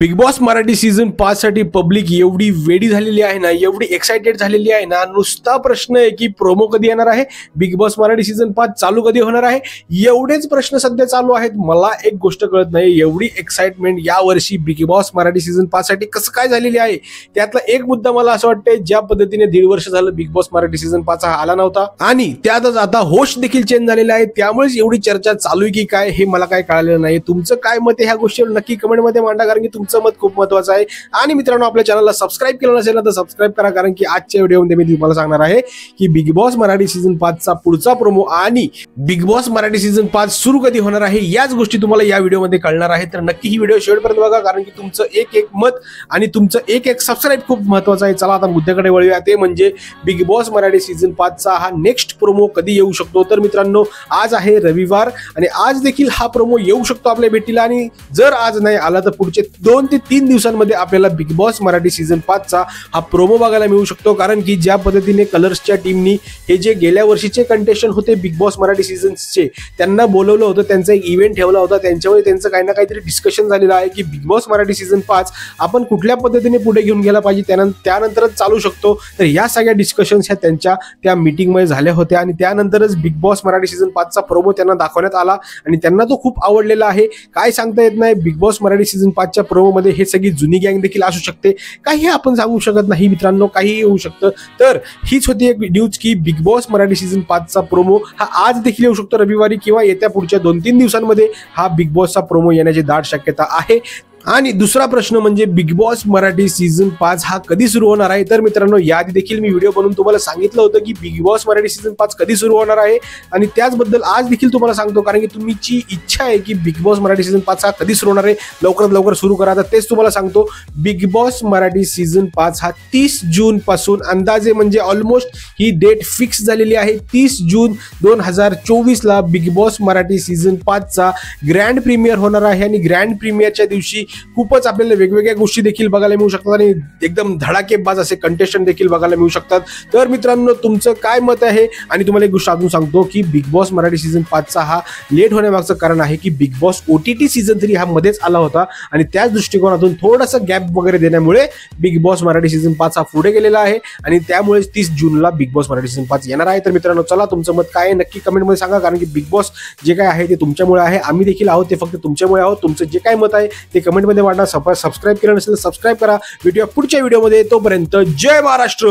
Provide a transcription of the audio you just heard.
Big boss Marathi season 5 साठी public एवढी वेडी झालेली आहे ना, एवढी एक्साइटेड झालेली आहे ना, नुसता प्रश्न आहे की प्रोमो कधी येणार आहे, बिग बॉस मराठी सीझन 5 चालू कधी होणार आहे, एवढेच प्रश्न सध्या चालू आहेत. मला एक गोष्ट कळत नाही, एवढी एक्साइटमेंट या वर्षी बिग बॉस मराठी सीझन 5 साठी कसं काय झालेली आहे. त्यातला एक मुद्दा मला असं वाटतंय, ज्या पद्धतीने 1.5 वर्ष झालं बिग बॉस मराठी सीझन 5 हा आला नव्हता आणि त्यातच आता होस्ट देखील चेंज झालेला आहे, त्यामुळेच एवढी चर्चा चालू आहे की काय हे मला काय कळालेलं नाही. तुमचं काय मत आहे ह्या गोष्टीवर नक्की कमेंटमध्ये मांडा, कारण की तुमचं मत खूप महत्त्वाचं आहे. आणि मित्रांनो, आपल्या चॅनलला सबस्क्राइब केलं नसेल तर सबस्क्राइब करा, कारण की आजच्या व्हिडिओमध्ये मी तुम्हाला सांगणार आहे की बिग बॉस मराठी सीझन 5 चा पुढचा प्रोमो आणि बिग बॉस मराठी सीझन 5 सुरू कधी होणार आहे याच गोष्टी तुम्हाला या व्हिडिओमध्ये कळणार आहे. तर नक्की ही व्हिडिओ शेवटपर्यंत बघा, कारण की तुमचं एक मत आणि तुमचं एक सबस्क्राइब खूप महत्त्वाचं आहे. चला आता मुद्द्याकडे वळूया, ते म्हणजे बिग बॉस मराठी सीझन 5 चा हा नेक्स्ट प्रोमो कधी येऊ शकतो. तर मित्रांनो, आज आहे रविवार आणि आज देखील हा प्रोमो येऊ शकतो आपल्या भेटीला, आणि जर आज नाही आला तर पुढचे 2 ते 3 दिवसांमध्ये आपल्याला बिग बॉस मराठी सीझन 5 चा हा प्रोमो बघायला मिळू शकतो. कारण की ज्या पद्धतीने कलर्सच्या टीमनी हे जे गेल्या वर्षीचे कंटेस्टंट होते बिग बॉस मराठी सीझनचे, त्यांना बोलवलं होतं, त्यांचा एक इव्हेंट ठेवला होता, त्यांच्यावर त्यांचं काही ना काहीतरी डिस्कशन झालेलं आहे की बिग बॉस मराठी सीझन 5 आपण कुठल्या पद्धतीने पुढे घेऊन गेला पाहिजे, त्यानंतरच चालू शकतो. तर या सगळ्या डिस्कशन्स ह्या त्यांच्या त्या मीटिंगमध्ये झाल्या होत्या आणि त्यानंतरच बिग बॉस मराठी सीझन 5 चा प्रोमो त्यांना दाखवण्यात आला आणि त्यांना तो खूप आवडलेला आहे. काय सांगता येत नाही, बिग बॉस मराठी सीझन 5 च्या प्रोमो मध्ये हे सगळी जुनी गँग देखील असू शकते, काही आपण सांगू शकत नाही मित्रांनो, काही होऊ शकतं. तर हीच होती एक न्यूज की बिग बॉस मराठी सीझन 5 चा प्रोमो हा आज देखील येऊ शकतो रविवारी, किंवा येत्या पुढच्या 2-3 दिवसांमध्ये हा बिग बॉसचा प्रोमो येण्याची दाट शक्यता आहे. आणि दुसरा प्रश्न म्हणजे बिग बॉस मराठी सीझन 5 हा कधी सुरू होणार आहे. तर मित्रांनो, याआधी देखील मी व्हिडिओ बनवून तुम्हाला सांगितलं होतं की बिग बॉस मराठी सीझन 5 कधी सुरू होणार आहे, आणि त्याचबद्दल आज देखील तुम्हाला सांगतो, कारण की तुमची इच्छा आहे की बिग बॉस मराठी सीझन 5 हा कधी सुरू होणार आहे, लवकरात लवकर सुरू करा. तर तेच तुम्हाला सांगतो, बिग बॉस मराठी सीझन 5 हा 30 जून पासून अंदाजे, म्हणजे ऑलमोस्ट ही डेट फिक्स झालेली आहे. 30 जून 2024 ला बिग बॉस मराठी सीझन 5 चा ग्रँड प्रीमियर होणार आहे आणि ग्रँड प्रीमियरच्या दिवशी खूपच आपल्याला वेगवेगळ्या गोष्टी देखील बघायला मिळू शकतात आणि एकदम धडाकेबाज असे कंटेस्टंट देखील बघायला मिळू शकतात. तर मित्रांनो, तुमचं काय मत आहे. आणि तुम्हाला एक गोष्ट अजून सांगतो की बिग बॉस मराठी सीझन 5 चा हा लेट होण्यामागचं कारण आहे की बिग बॉस OTT सीझन 3 हा मध्येच आला होता आणि त्याच दृष्टिकोनातून थोडासा गॅप वगैरे देण्यामुळे बिग बॉस मराठी सीझन 5 हा पुढे गेलेला आहे आणि त्यामुळे 30 जूनला बिग बॉस मराठी सीझन 5 येणार आहे. तर मित्रांनो, चला तुमचं मत काय आहे नक्की कमेंटमध्ये सांगा, कारण की बिग बॉस जे काय आहे ते तुमच्यामुळे आहे, आम्ही देखील आहोत ते फक्त तुमच्यामुळे आहोत. तुमचं जे काय मत आहे ते कमेंटमध्ये वाढणार. सबस्क्राइब केलं नसेल तर सबस्क्राइब करा. भेटूया पुढच्या व्हिडिओमध्ये, तोपर्यंत जय महाराष्ट्र.